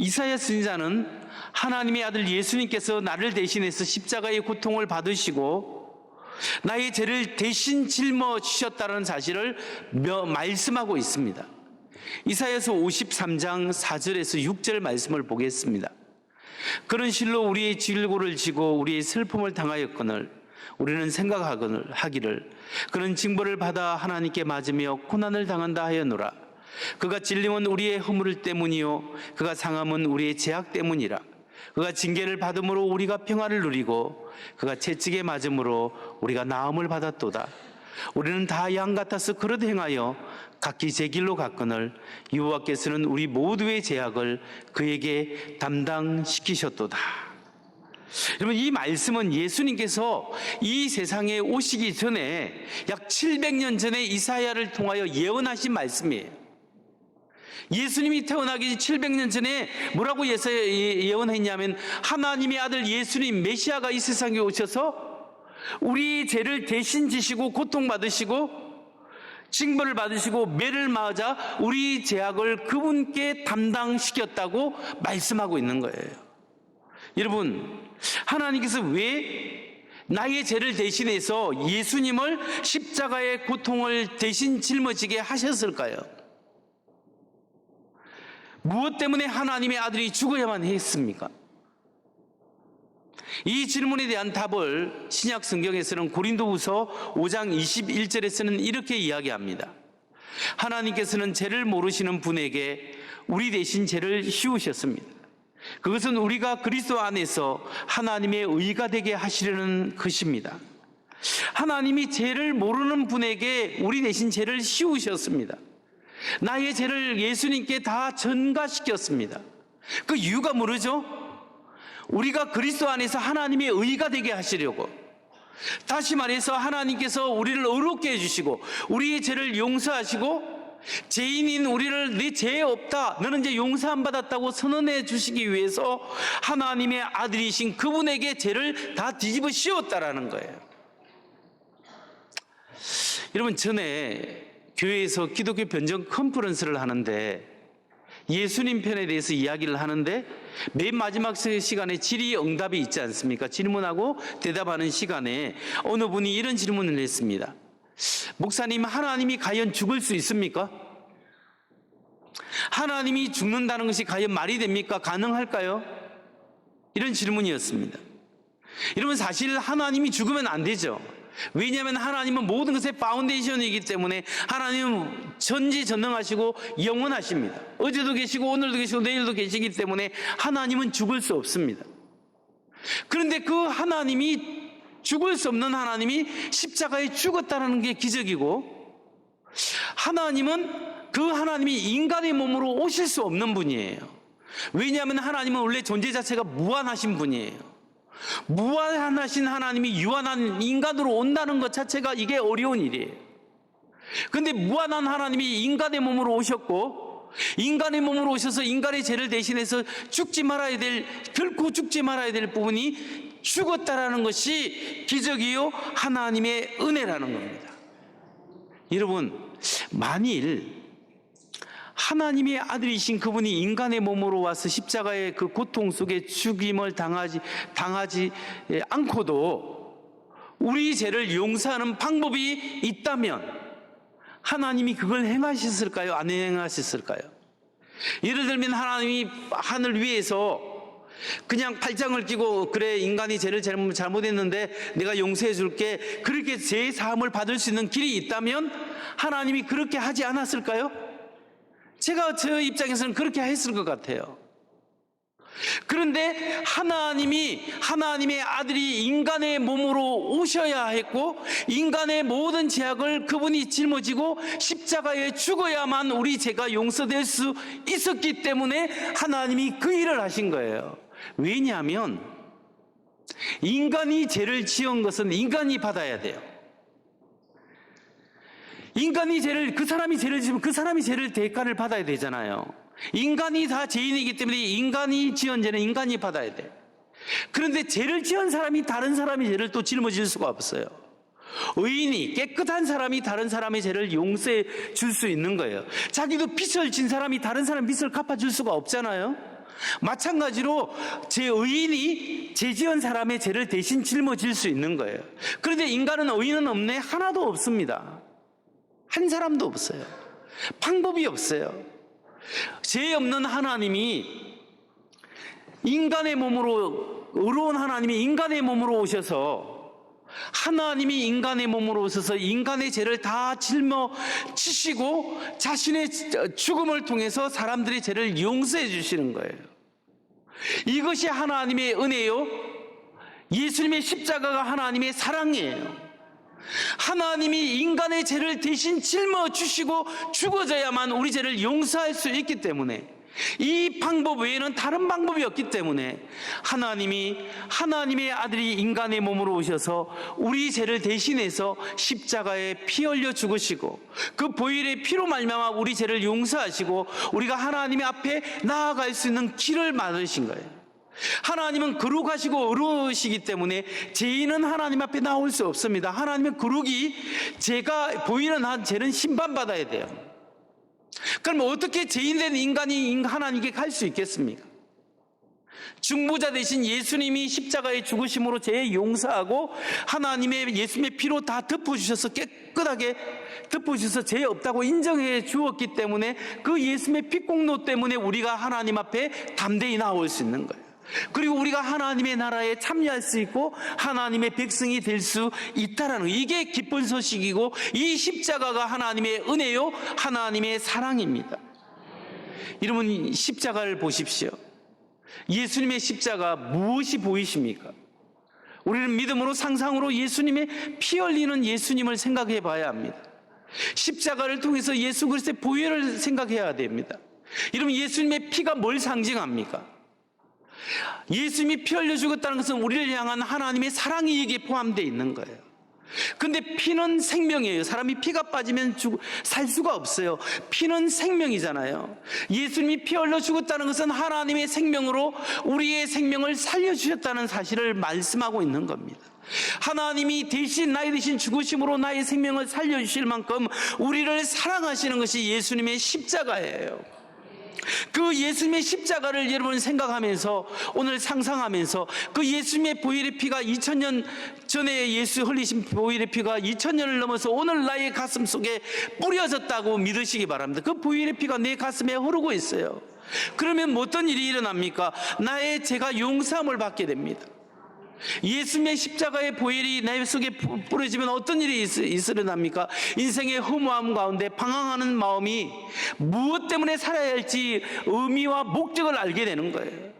이사야 선지자는 하나님의 아들 예수님께서 나를 대신해서 십자가의 고통을 받으시고 나의 죄를 대신 짊어지셨다는 사실을 말씀하고 있습니다. 이사야서 53장 4절에서 6절 말씀을 보겠습니다. 그런 실로 우리의 질고를 지고 우리의 슬픔을 당하였거늘 우리는 생각하거늘 하기를 그는 징벌을 받아 하나님께 맞으며 고난을 당한다 하였노라. 그가 찔림은 우리의 허물 때문이요 그가 상함은 우리의 죄악 때문이라. 그가 징계를 받음으로 우리가 평화를 누리고 그가 채찍에 맞음으로 우리가 나음을 받았도다. 우리는 다 양 같아서 그릇 행하여 각기 제 길로 갔거늘 여호와께서는 우리 모두의 죄악을 그에게 담당시키셨도다. 여러분, 이 말씀은 예수님께서 이 세상에 오시기 전에 약 700년 전에 이사야를 통하여 예언하신 말씀이에요. 예수님이 태어나기 700년 전에 뭐라고 예언했냐면 하나님의 아들 예수님 메시아가 이 세상에 오셔서 우리 죄를 대신 지시고 고통받으시고 징벌을 받으시고 매를 맞아 우리 죄악을 그분께 담당시켰다고 말씀하고 있는 거예요. 여러분, 하나님께서 왜 나의 죄를 대신해서 예수님을 십자가의 고통을 대신 짊어지게 하셨을까요? 무엇 때문에 하나님의 아들이 죽어야만 했습니까? 이 질문에 대한 답을 신약 성경에서는 고린도후서 5장 21절에서는 이렇게 이야기합니다. 하나님께서는 죄를 모르시는 분에게 우리 대신 죄를 씌우셨습니다. 그것은 우리가 그리스도 안에서 하나님의 의가 되게 하시려는 것입니다. 하나님이 죄를 모르는 분에게 우리 대신 죄를 씌우셨습니다. 나의 죄를 예수님께 다 전가시켰습니다. 그 이유가 뭐죠? 우리가 그리스도 안에서 하나님의 의가 되게 하시려고, 다시 말해서 하나님께서 우리를 의롭게 해주시고 우리의 죄를 용서하시고 죄인인 우리를 네 죄 없다, 너는 이제 용서 안 받았다고 선언해 주시기 위해서 하나님의 아들이신 그분에게 죄를 다 뒤집어 씌웠다라는 거예요. 여러분, 전에 교회에서 기독교 변정 컨퍼런스를 하는데 예수님 편에 대해서 이야기를 하는데 맨 마지막 시간에 질의응답이 있지 않습니까? 질문하고 대답하는 시간에 어느 분이 이런 질문을 했습니다. 목사님, 하나님이 과연 죽을 수 있습니까? 하나님이 죽는다는 것이 과연 말이 됩니까? 가능할까요? 이런 질문이었습니다. 여러분, 사실 하나님이 죽으면 안 되죠. 왜냐하면 하나님은 모든 것의 파운데이션이기 때문에 하나님은 전지전능하시고 영원하십니다. 어제도 계시고 오늘도 계시고 내일도 계시기 때문에 하나님은 죽을 수 없습니다. 그런데 그 하나님이, 죽을 수 없는 하나님이 십자가에 죽었다는 게 기적이고, 하나님은 그 하나님이 인간의 몸으로 오실 수 없는 분이에요. 왜냐하면 하나님은 원래 존재 자체가 무한하신 분이에요. 무한하신 하나님이 유한한 인간으로 온다는 것 자체가 이게 어려운 일이에요. 그런데 무한한 하나님이 인간의 몸으로 오셨고, 인간의 몸으로 오셔서 인간의 죄를 대신해서 결코 죽지 말아야 될 부분이 죽었다라는 것이 기적이요 하나님의 은혜라는 겁니다. 여러분, 만일 하나님의 아들이신 그분이 인간의 몸으로 와서 십자가의 그 고통 속에 죽임을 당하지 않고도 우리 죄를 용서하는 방법이 있다면 하나님이 그걸 행하셨을까요? 안 행하셨을까요? 예를 들면 하나님이 하늘 위에서 그냥 팔짱을 끼고, 그래 인간이 죄를 잘못했는데 내가 용서해 줄게, 그렇게 죄 사함을 받을 수 있는 길이 있다면 하나님이 그렇게 하지 않았을까요? 제가 저 입장에서는 그렇게 했을 것 같아요. 그런데 하나님의 아들이 인간의 몸으로 오셔야 했고, 인간의 모든 죄악을 그분이 짊어지고 십자가에 죽어야만 우리 죄가 용서될 수 있었기 때문에 하나님이 그 일을 하신 거예요. 왜냐하면 인간이 죄를 지은 것은 인간이 받아야 돼요. 그 사람이 죄를 지으면 그 사람이 죄를 대가를 받아야 되잖아요. 인간이 다 죄인이기 때문에 인간이 지은 죄는 인간이 받아야 돼. 그런데 죄를 지은 사람이 다른 사람의 죄를 또 짊어질 수가 없어요. 의인이, 깨끗한 사람이 다른 사람의 죄를 용서해 줄 수 있는 거예요. 자기도 빚을 진 사람이 다른 사람 빚을 갚아줄 수가 없잖아요. 마찬가지로 제 의인이 죄 지은 사람의 죄를 대신 짊어질 수 있는 거예요. 그런데 인간은 의인은 없네? 하나도 없습니다. 한 사람도 없어요. 방법이 없어요. 죄 없는 하나님이 인간의 몸으로, 의로운 하나님이 인간의 몸으로 오셔서, 하나님이 인간의 몸으로 오셔서 인간의 죄를 다 짊어지시고 자신의 죽음을 통해서 사람들의 죄를 용서해 주시는 거예요. 이것이 하나님의 은혜요, 예수님의 십자가가 하나님의 사랑이에요. 하나님이 인간의 죄를 대신 짊어주시고 죽어져야만 우리 죄를 용서할 수 있기 때문에, 이 방법 외에는 다른 방법이 없기 때문에 하나님의 아들이 인간의 몸으로 오셔서 우리 죄를 대신해서 십자가에 피 흘려 죽으시고 그 보혈의 피로 말미암아 우리 죄를 용서하시고 우리가 하나님 앞에 나아갈 수 있는 길을 만드신 거예요. 하나님은 거룩하시고 의로우시기 때문에 죄인은 하나님 앞에 나올 수 없습니다. 하나님의 거룩이, 제가 보이는 한 죄는 심판받아야 돼요. 그럼 어떻게 죄인된 인간이 하나님께 갈 수 있겠습니까? 중보자 되신 예수님이 십자가에 죽으심으로 죄 용서하고 하나님의 예수님의 피로 다 덮어주셔서 깨끗하게 덮어주셔서 죄 없다고 인정해 주었기 때문에, 그 예수님의 피공로 때문에 우리가 하나님 앞에 담대히 나올 수 있는 거예요. 그리고 우리가 하나님의 나라에 참여할 수 있고 하나님의 백성이 될 수 있다라는, 이게 기쁜 소식이고, 이 십자가가 하나님의 은혜요, 하나님의 사랑입니다. 여러분, 십자가를 보십시오. 예수님의 십자가 무엇이 보이십니까? 우리는 믿음으로, 상상으로 예수님의 피 흘리는 예수님을 생각해 봐야 합니다. 십자가를 통해서 예수 그리스도의 보혈을 생각해야 됩니다. 여러분, 예수님의 피가 뭘 상징합니까? 예수님이 피 흘려 죽었다는 것은 우리를 향한 하나님의 사랑이 여기에 포함되어 있는 거예요. 근데 피는 생명이에요. 사람이 피가 빠지면 살 수가 없어요. 피는 생명이잖아요. 예수님이 피 흘려 죽었다는 것은 하나님의 생명으로 우리의 생명을 살려주셨다는 사실을 말씀하고 있는 겁니다. 하나님이 대신, 나의 대신 죽으심으로 나의 생명을 살려주실 만큼 우리를 사랑하시는 것이 예수님의 십자가예요. 그 예수님의 십자가를 여러분 생각하면서, 오늘 상상하면서, 그 예수님의 보혈의 피가 2000년 전에 예수 흘리신 보혈의 피가 2000년을 넘어서 오늘 나의 가슴 속에 뿌려졌다고 믿으시기 바랍니다. 그 보혈의 피가 내 가슴에 흐르고 있어요. 그러면 어떤 일이 일어납니까? 나의 죄가 용서함을 받게 됩니다. 예수님의 십자가의 보혈이 내 속에 뿌려지면 어떤 일이 일어납니까? 인생의 허무함 가운데 방황하는 마음이 무엇 때문에 살아야 할지 의미와 목적을 알게 되는 거예요.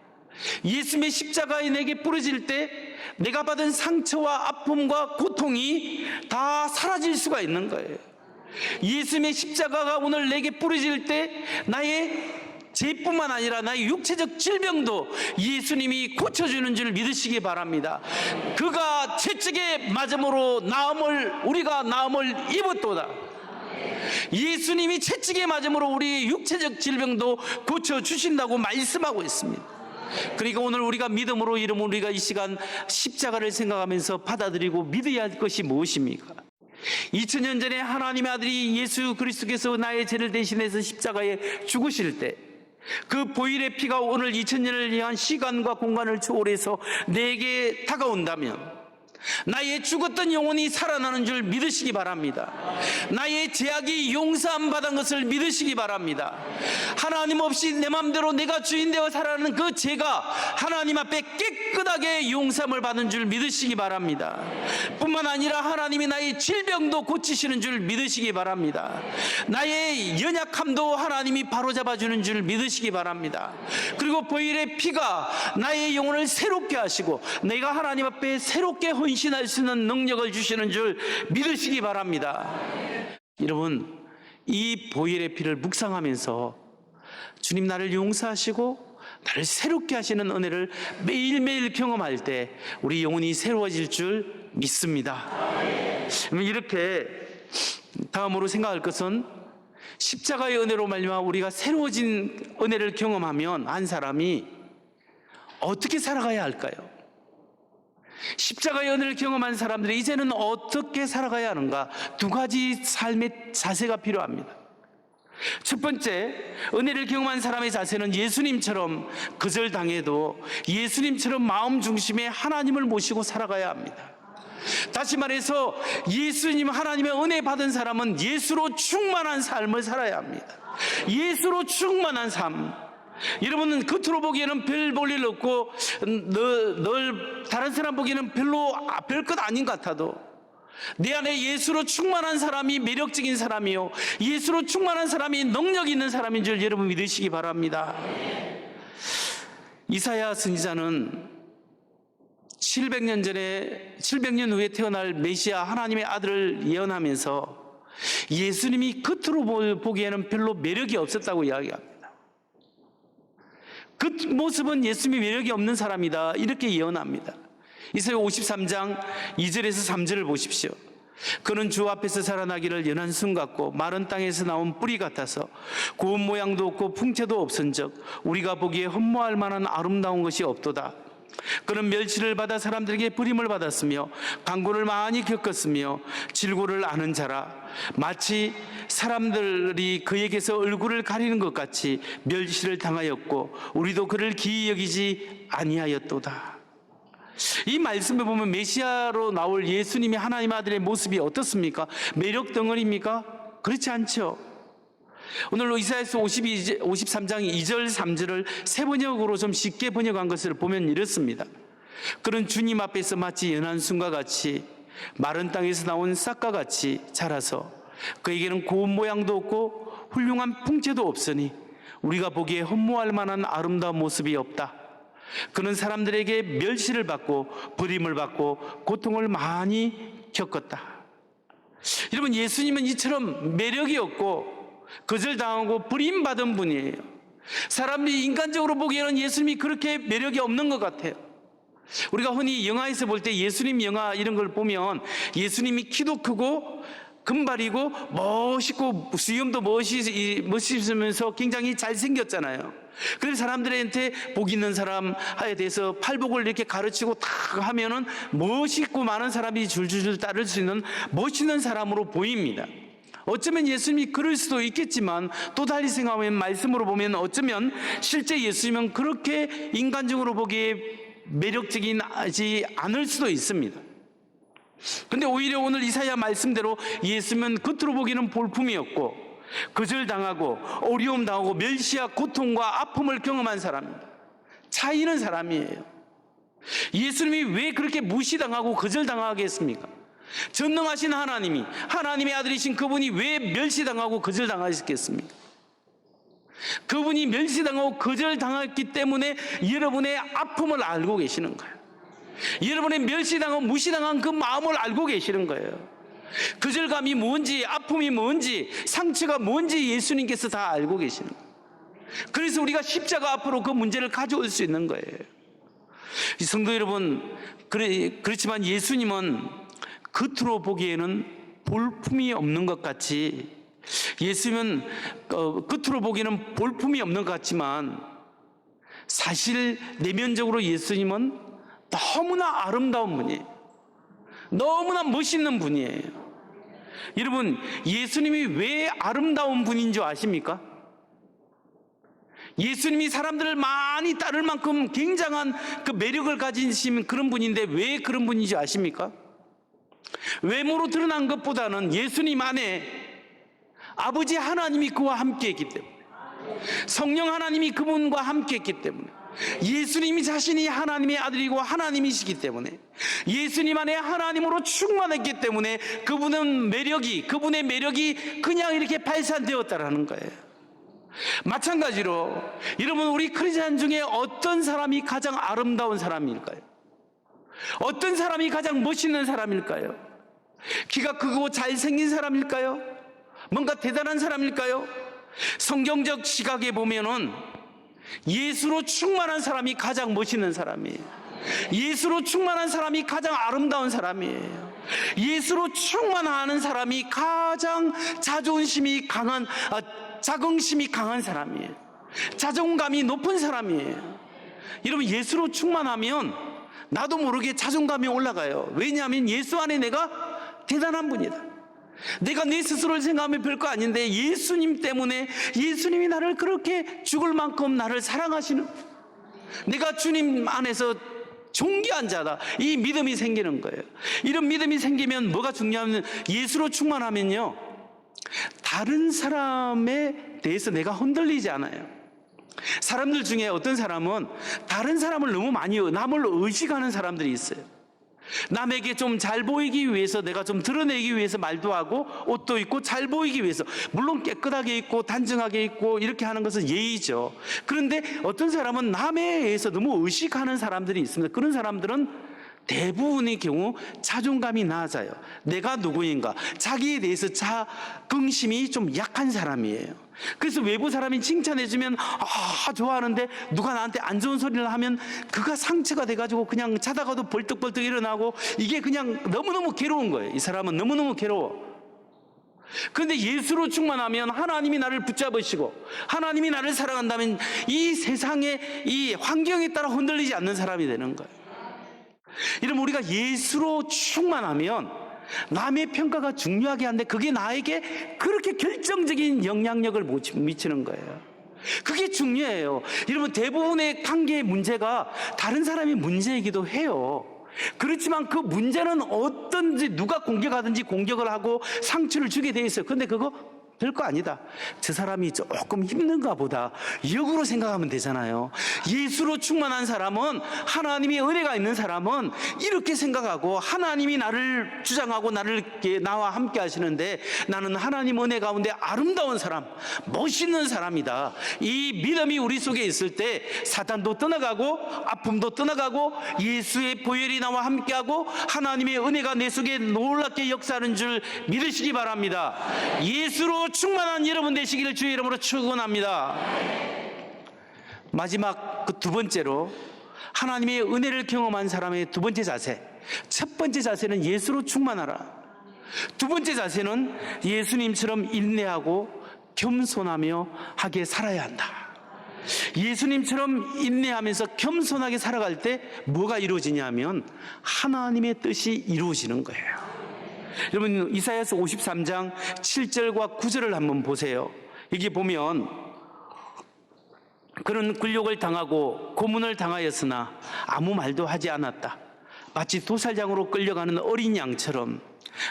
예수님의 십자가에 내게 뿌려질 때 내가 받은 상처와 아픔과 고통이 다 사라질 수가 있는 거예요. 예수님의 십자가가 오늘 내게 뿌려질 때 나의 죄뿐만 아니라 나의 육체적 질병도 예수님이 고쳐주는 줄 믿으시기 바랍니다. 그가 채찍에 맞음으로 우리가 나음을 입었도다. 예수님이 채찍에 맞음으로 우리의 육체적 질병도 고쳐주신다고 말씀하고 있습니다. 그러니까 오늘 우리가 믿음으로 이르면 우리가 이 시간 십자가를 생각하면서 받아들이고 믿어야 할 것이 무엇입니까? 2000년 전에 하나님의 아들이 예수 그리스도께서 나의 죄를 대신해서 십자가에 죽으실 때, 그 보혈의 피가 오늘 2000년을 향한 시간과 공간을 초월해서 내게 다가온다면 나의 죽었던 영혼이 살아나는 줄 믿으시기 바랍니다. 나의 죄악이 용서함 받은 것을 믿으시기 바랍니다. 하나님 없이 내 맘대로 내가 주인 되어 살아가는 그 죄가 하나님 앞에 깨끗하게 용서함을 받은 줄 믿으시기 바랍니다. 뿐만 아니라 하나님이 나의 질병도 고치시는 줄 믿으시기 바랍니다. 나의 연약함도 하나님이 바로잡아주는 줄 믿으시기 바랍니다. 그리고 보혈의 피가 나의 영혼을 새롭게 하시고 내가 하나님 앞에 새롭게 헌신할 수 있는 능력을 주시는 줄 믿으시기 바랍니다. 여러분, 이 보혈의 피를 묵상하면서 주님 나를 용서하시고 나를 새롭게 하시는 은혜를 매일매일 경험할 때 우리 영혼이 새로워질 줄 믿습니다. 이렇게 다음으로 생각할 것은, 십자가의 은혜로 말미암아 우리가 새로워진 은혜를 경험하면 한 사람이 어떻게 살아가야 할까요? 십자가의 은혜를 경험한 사람들이 이제는 어떻게 살아가야 하는가? 두 가지 삶의 자세가 필요합니다. 첫 번째, 은혜를 경험한 사람의 자세는 예수님처럼 거절당해도 예수님처럼 마음 중심에 하나님을 모시고 살아가야 합니다. 다시 말해서 예수님, 하나님의 은혜 받은 사람은 예수로 충만한 삶을 살아야 합니다. 예수로 충만한 삶. 여러분은 겉으로 보기에는 별 볼 일 없고 늘 다른 사람 보기에는 별 것 아닌 것 같아도 내 안에 예수로 충만한 사람이 매력적인 사람이요, 예수로 충만한 사람이 능력 있는 사람인 줄 여러분 믿으시기 바랍니다. 이사야 선지자는 700년 후에 태어날 메시아 하나님의 아들을 예언하면서 예수님이 겉으로 보기에는 별로 매력이 없었다고 이야기합니다. 그 모습은 예수님이 매력이 없는 사람이다, 이렇게 예언합니다. 이사야 53장 2절에서 3절을 보십시오. 그는 주 앞에서 자라나기를 연한 순 같고 마른 땅에서 나온 뿌리 같아서 고운 모양도 없고 풍채도 없은즉 우리가 보기에 흠모할 만한 아름다운 것이 없도다. 그는 멸시를 받아 사람들에게 버림을 받았으며 강고를 많이 겪었으며 질고를 아는 자라. 마치 사람들이 그에게서 얼굴을 가리는 것 같이 멸시를 당하였고 우리도 그를 기이 여기지 아니하였도다. 이 말씀에 보면 메시아로 나올 예수님이 하나님의 아들의 모습이 어떻습니까? 매력 덩어리입니까? 그렇지 않죠. 오늘 이사야서 53장 2절 3절을 새 번역으로 좀 쉽게 번역한 것을 보면 이렇습니다. 그는 주님 앞에서 마치 연한 순과 같이 마른 땅에서 나온 싹과 같이 자라서 그에게는 고운 모양도 없고 훌륭한 풍채도 없으니 우리가 보기에 흠모할 만한 아름다운 모습이 없다. 그는 사람들에게 멸시를 받고 버림을 받고 고통을 많이 겪었다. 여러분, 예수님은 이처럼 매력이 없고 거절당하고 버림받은 분이에요. 사람들이 인간적으로 보기에는 예수님이 그렇게 매력이 없는 것 같아요. 우리가 흔히 영화에서 볼 때 예수님 영화 이런 걸 보면 예수님이 키도 크고 금발이고 멋있고 수염도 멋있으면서 굉장히 잘생겼잖아요. 그래서 사람들한테 복 있는 사람에 대해서 팔복을 이렇게 가르치고 탁 하면은 멋있고 많은 사람이 줄줄줄 따를 수 있는 멋있는 사람으로 보입니다. 어쩌면 예수님이 그럴 수도 있겠지만 또 달리 생각하면 말씀으로 보면 어쩌면 실제 예수님은 그렇게 인간적으로 보기에 매력적이지 않을 수도 있습니다. 근데 오히려 오늘 이사야 말씀대로 예수님은 겉으로 보기에는 볼품이었고 거절당하고 어려움 당하고 멸시와 고통과 아픔을 경험한 사람입니다. 차이는 사람이에요. 예수님이 왜 그렇게 무시당하고 거절당하겠습니까? 전능하신 하나님의 아들이신 그분이 왜 멸시당하고 거절당하셨겠습니까? 그분이 멸시당하고 거절당했기 때문에 여러분의 아픔을 알고 계시는 거예요. 여러분의 멸시당하고 무시당한 그 마음을 알고 계시는 거예요. 거절감이 뭔지, 아픔이 뭔지, 상처가 뭔지 예수님께서 다 알고 계시는 거예요. 그래서 우리가 십자가 앞으로 그 문제를 가져올 수 있는 거예요. 성도 여러분, 그렇지만 예수님은 겉으로 보기에는 볼품이 없는 것 같이, 예수님은 겉으로 보기에는 볼품이 없는 것 같지만 사실 내면적으로 예수님은 너무나 아름다운 분이에요. 너무나 멋있는 분이에요. 여러분, 예수님이 왜 아름다운 분인 줄 아십니까? 예수님이 사람들을 많이 따를 만큼 굉장한 그 매력을 가지신 그런 분인데 왜 그런 분인지 아십니까? 외모로 드러난 것보다는 예수님 안에 아버지 하나님이 그와 함께 했기 때문에, 성령 하나님이 그분과 함께 했기 때문에, 예수님이 자신이 하나님의 아들이고 하나님이시기 때문에, 예수님 안에 하나님으로 충만했기 때문에 그분의 매력이 그냥 이렇게 발산되었다라는 거예요. 마찬가지로 여러분, 우리 크리스찬 중에 어떤 사람이 가장 아름다운 사람일까요? 어떤 사람이 가장 멋있는 사람일까요? 키가 크고 잘생긴 사람일까요? 뭔가 대단한 사람일까요? 성경적 시각에 보면은 예수로 충만한 사람이 가장 멋있는 사람이에요. 예수로 충만한 사람이 가장 아름다운 사람이에요. 예수로 충만하는 사람이 가장 자존심이 강한, 자긍심이 강한 사람이에요. 자존감이 높은 사람이에요. 여러분, 예수로 충만하면 나도 모르게 자존감이 올라가요. 왜냐하면 예수 안에 내가 대단한 분이다, 내가 내 스스로를 생각하면 별거 아닌데 예수님 때문에, 예수님이 나를 그렇게 죽을 만큼 나를 사랑하시는, 내가 주님 안에서 존귀한 자다, 이 믿음이 생기는 거예요. 이런 믿음이 생기면 뭐가 중요하면, 예수로 충만하면요, 다른 사람에 대해서 내가 흔들리지 않아요. 사람들 중에 어떤 사람은 다른 사람을 너무 많이, 남을 의식하는 사람들이 있어요. 남에게 좀 잘 보이기 위해서, 내가 좀 드러내기 위해서 말도 하고 옷도 입고 잘 보이기 위해서, 물론 깨끗하게 입고 단정하게 입고 이렇게 하는 것은 예의죠. 그런데 어떤 사람은 남에 의해서 너무 의식하는 사람들이 있습니다. 그런 사람들은 대부분의 경우 자존감이 낮아요. 내가 누구인가, 자기에 대해서 자긍심이 좀 약한 사람이에요. 그래서 외부 사람이 칭찬해주면 좋아하는데, 누가 나한테 안 좋은 소리를 하면 그가 상처가 돼가지고 그냥 자다가도 벌떡벌떡 일어나고, 이게 그냥 너무너무 괴로운 거예요. 이 사람은 너무너무 괴로워. 그런데 예수로 충만하면 하나님이 나를 붙잡으시고 하나님이 나를 사랑한다면 이 세상의 이 환경에 따라 흔들리지 않는 사람이 되는 거예요. 이러면 우리가 예수로 충만하면 남의 평가가 중요하게 한데 그게 나에게 그렇게 결정적인 영향력을 미치는 거예요. 그게 중요해요. 여러분, 대부분의 관계의 문제가 다른 사람의 문제이기도 해요. 그렇지만 그 문제는 어떤지, 누가 공격하든지 공격을 하고 상처를 주게 돼 있어요. 근데 그거 별거 아니다, 저 사람이 조금 힘든가 보다, 역으로 생각하면 되잖아요. 예수로 충만한 사람은, 하나님의 은혜가 있는 사람은 이렇게 생각하고, 하나님이 나를 주장하고 나와 함께 하시는데 나는 하나님 은혜 가운데 아름다운 사람, 멋있는 사람이다, 이 믿음이 우리 속에 있을 때 사탄도 떠나가고 아픔도 떠나가고 예수의 보혈이 나와 함께하고 하나님의 은혜가 내 속에 놀랍게 역사하는 줄 믿으시기 바랍니다. 예수로 충만한 여러분 되시기를 주의 이름으로 축원합니다. 마지막 그 두 번째로, 하나님의 은혜를 경험한 사람의 두 번째 자세. 첫 번째 자세는 예수로 충만하라. 두 번째 자세는 예수님처럼 인내하고 겸손하며 하게 살아야 한다. 예수님처럼 인내하면서 겸손하게 살아갈 때 뭐가 이루어지냐면 하나님의 뜻이 이루어지는 거예요. 여러분, 이사야서 53장 7절과 9절을 한번 보세요. 여기 보면, 그는 굴욕을 당하고 고문을 당하였으나 아무 말도 하지 않았다. 마치 도살장으로 끌려가는 어린 양처럼,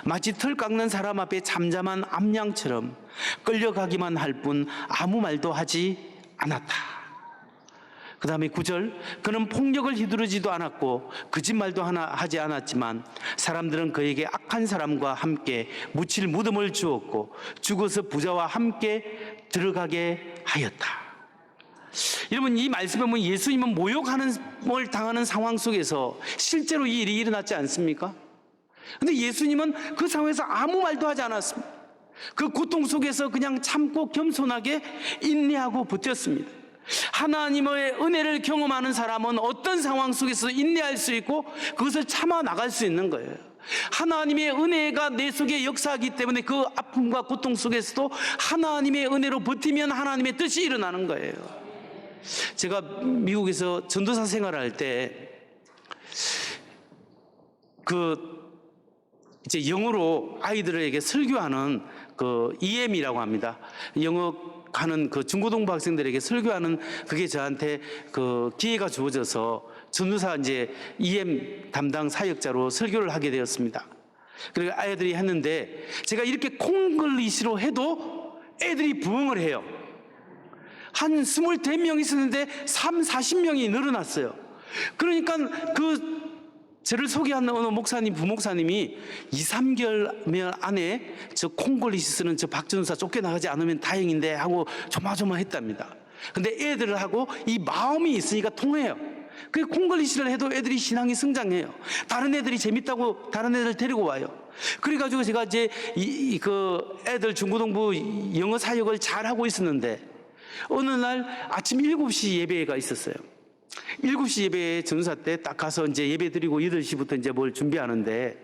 마치 털 깎는 사람 앞에 잠잠한 암양처럼 끌려가기만 할 뿐 아무 말도 하지 않았다. 그 다음에 9절, 그는 폭력을 휘두르지도 않았고 거짓말도 하지 않았지만 사람들은 그에게 악한 사람과 함께 묻힐 무덤을 주었고 죽어서 부자와 함께 들어가게 하였다. 여러분, 이 말씀에 보면 예수님은 모욕을 당하는 상황 속에서 실제로 이 일이 일어났지 않습니까? 근데 예수님은 그 상황에서 아무 말도 하지 않았습니다. 그 고통 속에서 그냥 참고 겸손하게 인내하고 버텼습니다. 하나님의 은혜를 경험하는 사람은 어떤 상황 속에서 인내할 수 있고 그것을 참아 나갈 수 있는 거예요. 하나님의 은혜가 내 속에 역사하기 때문에 그 아픔과 고통 속에서도 하나님의 은혜로 버티면 하나님의 뜻이 일어나는 거예요. 제가 미국에서 전도사 생활할 때 이제 영어로 아이들에게 설교하는 EM이라고 합니다. 영어 하는 중고등부 학생들에게 설교하는, 그게 저한테 기회가 주어져서 전도사 이제 EM 담당 사역자로 설교를 하게 되었습니다. 그리고 아이들이 했는데, 제가 이렇게 콩글리시로 해도 애들이 부응을 해요. 한 22명 있었는데 40명이 늘어났어요. 그러니까 저를 소개한 어느 목사님, 부목사님이 2-3개월 안에 저 콩글리시 쓰는 저 박전사 쫓겨나가지 않으면 다행인데 하고 조마조마했답니다. 근데 애들하고 이 마음이 있으니까 통해요. 그 콩글리시를 해도 애들이 신앙이 성장해요. 다른 애들이 재밌다고 다른 애들 데리고 와요. 그래가지고 제가 이제 애들 중고등부 영어 사역을 잘 하고 있었는데, 어느 날 아침 7시 예배가 있었어요. 7시 예배 전사 때 딱 가서 이제 예배 드리고 8시부터 이제 뭘 준비하는데,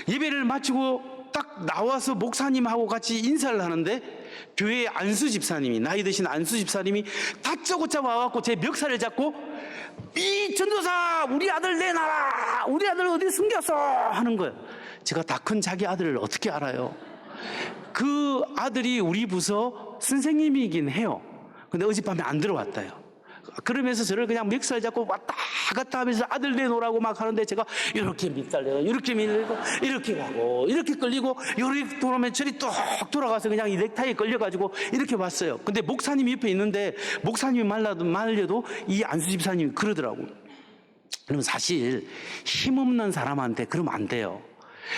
예배를 마치고 딱 나와서 목사님하고 같이 인사를 하는데, 교회 안수 집사님이, 나이 드신 안수 집사님이 다짜고짜 와갖고 제 멱살을 잡고, 이 전도사 우리 아들 내놔라, 우리 아들 어디 숨겼어 하는 거예요. 제가 다 큰 자기 아들을 어떻게 알아요? 그 아들이 우리 부서 선생님이긴 해요. 근데 어젯밤에 안 들어왔다요. 그러면서 저를 그냥 멱살 잡고 왔다 갔다 하면서 아들 내놓으라고 막 하는데 제가 이렇게 밑달려요. 이렇게 밀고 이렇게 가고 이렇게 끌리고 이렇게 돌아오면 저리 뚝 돌아가서 그냥 이 넥타이에 끌려가지고 이렇게 왔어요. 근데 목사님이 옆에 있는데 목사님이 말려도 이 안수 집사님이 그러더라고요. 그러면 사실 힘없는 사람한테 그러면 안 돼요.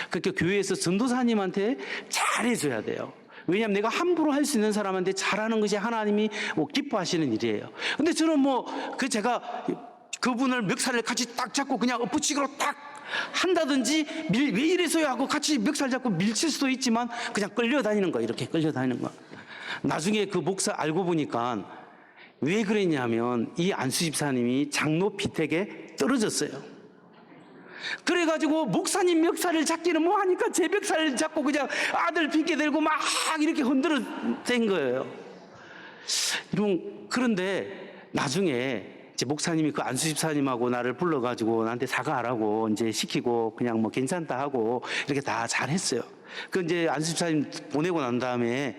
그러니까 교회에서 전도사님한테 잘해줘야 돼요. 왜냐하면 내가 함부로 할 수 있는 사람한테 잘하는 것이 하나님이 기뻐하시는 일이에요. 근데 저는 제가 그분을 멱살을 같이 딱 잡고 그냥 엎부치기로 딱 한다든지 왜 이래서요 하고 같이 멱살 잡고 밀칠 수도 있지만 그냥 끌려다니는 거예요. 이렇게 끌려다니는 거. 나중에 그 목사 알고 보니까 왜 그랬냐면 이 안수 집사님이 장로 피택에 떨어졌어요. 그래가지고 목사님 멱살을 잡기는 뭐하니까 제 멱살을 잡고 그냥 아들 핑계 대고 막 이렇게 흔들어 댄 거예요. 그런데 나중에 이제 목사님이 그 안수 집사님하고 나를 불러가지고 나한테 사과하라고 이제 시키고 그냥 괜찮다 하고 이렇게 다 잘했어요. 그 이제 안수 집사님 보내고 난 다음에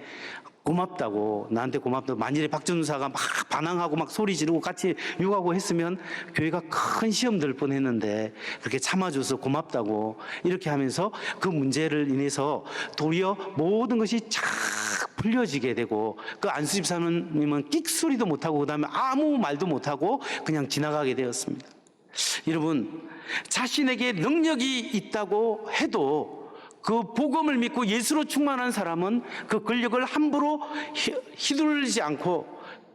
고맙다고, 나한테 고맙다고, 만일에 박전사가 막 반항하고 막 소리 지르고 같이 욕하고 했으면 교회가 큰 시험 들 뻔했는데 그렇게 참아줘서 고맙다고 이렇게 하면서 그 문제를 인해서 도리어 모든 것이 착 풀려지게 되고 그 안수 집사님은 끽소리도 못하고 그다음에 아무 말도 못하고 그냥 지나가게 되었습니다. 여러분, 자신에게 능력이 있다고 해도 그 복음을 믿고 예수로 충만한 사람은 그 권력을 함부로 휘둘리지 않고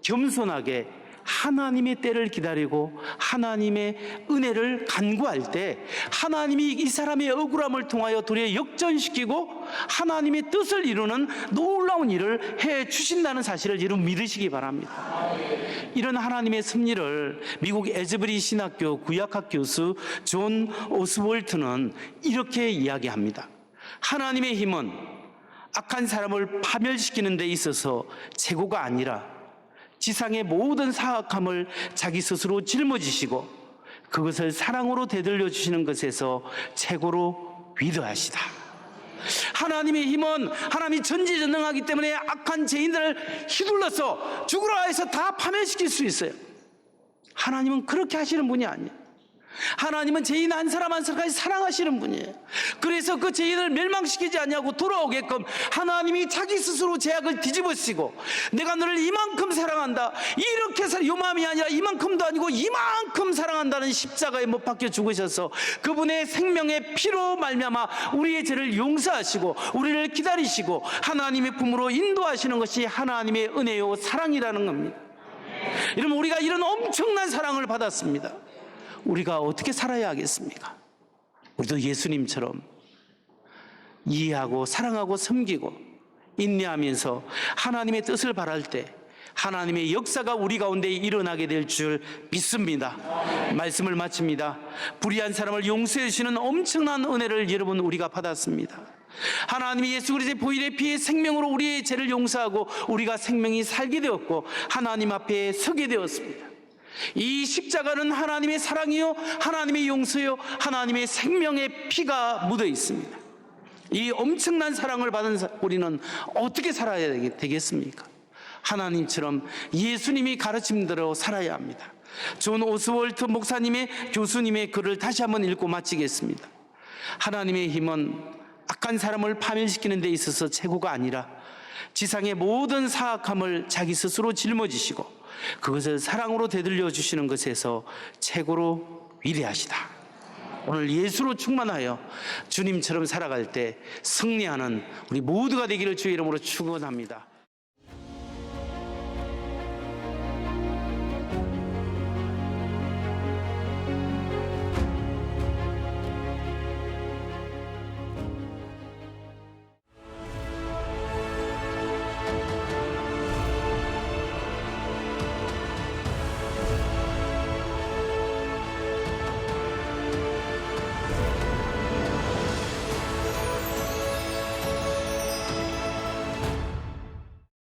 겸손하게 하나님의 때를 기다리고 하나님의 은혜를 간구할 때 하나님이 이 사람의 억울함을 통하여 도리어 역전시키고 하나님의 뜻을 이루는 놀라운 일을 해 주신다는 사실을 여러분 믿으시기 바랍니다. 이런 하나님의 섭리를 미국 에즈버리 신학교 구약학 교수 존 오스월트는 이렇게 이야기합니다. 하나님의 힘은 악한 사람을 파멸시키는 데 있어서 최고가 아니라 지상의 모든 사악함을 자기 스스로 짊어지시고 그것을 사랑으로 되돌려 주시는 것에서 최고로 위대하시다. 하나님의 힘은 하나님이 전지전능하기 때문에 악한 죄인들을 휘둘러서 죽으라 해서 다 파멸시킬 수 있어요. 하나님은 그렇게 하시는 분이 아니에요. 하나님은 죄인 한 사람 한 사람까지 사랑하시는 분이에요. 그래서 그 죄인을 멸망시키지 않냐고 돌아오게끔 하나님이 자기 스스로 죄악을 뒤집으시고 내가 너를 이만큼 사랑한다, 이렇게 해서 요맘이 아니라 이만큼도 아니고 이만큼 사랑한다는 십자가에 못 박혀 죽으셔서 그분의 생명의 피로 말미암아 우리의 죄를 용서하시고 우리를 기다리시고 하나님의 품으로 인도하시는 것이 하나님의 은혜요 사랑이라는 겁니다. 여러분, 우리가 이런 엄청난 사랑을 받았습니다. 우리가 어떻게 살아야 하겠습니까? 우리도 예수님처럼 이해하고 사랑하고 섬기고 인내하면서 하나님의 뜻을 바랄 때 하나님의 역사가 우리 가운데 일어나게 될 줄 믿습니다. 말씀을 마칩니다. 불의한 사람을 용서해 주시는 엄청난 은혜를 여러분 우리가 받았습니다. 하나님이 예수 그리스도의 보혈의 피의 생명으로 우리의 죄를 용서하고 우리가 생명이 살게 되었고 하나님 앞에 서게 되었습니다. 이 십자가는 하나님의 사랑이요 하나님의 용서요 하나님의 생명의 피가 묻어 있습니다. 이 엄청난 사랑을 받은 우리는 어떻게 살아야 되겠습니까? 하나님처럼 예수님이 가르침대로 살아야 합니다. 존 오스월트 목사님의 교수님의 글을 다시 한번 읽고 마치겠습니다. 하나님의 힘은 악한 사람을 파멸시키는 데 있어서 최고가 아니라 지상의 모든 사악함을 자기 스스로 짊어지시고 그것을 사랑으로 되돌려 주시는 것에서 최고로 위대하시다. 오늘 예수로 충만하여 주님처럼 살아갈 때 승리하는 우리 모두가 되기를 주의 이름으로 축원합니다.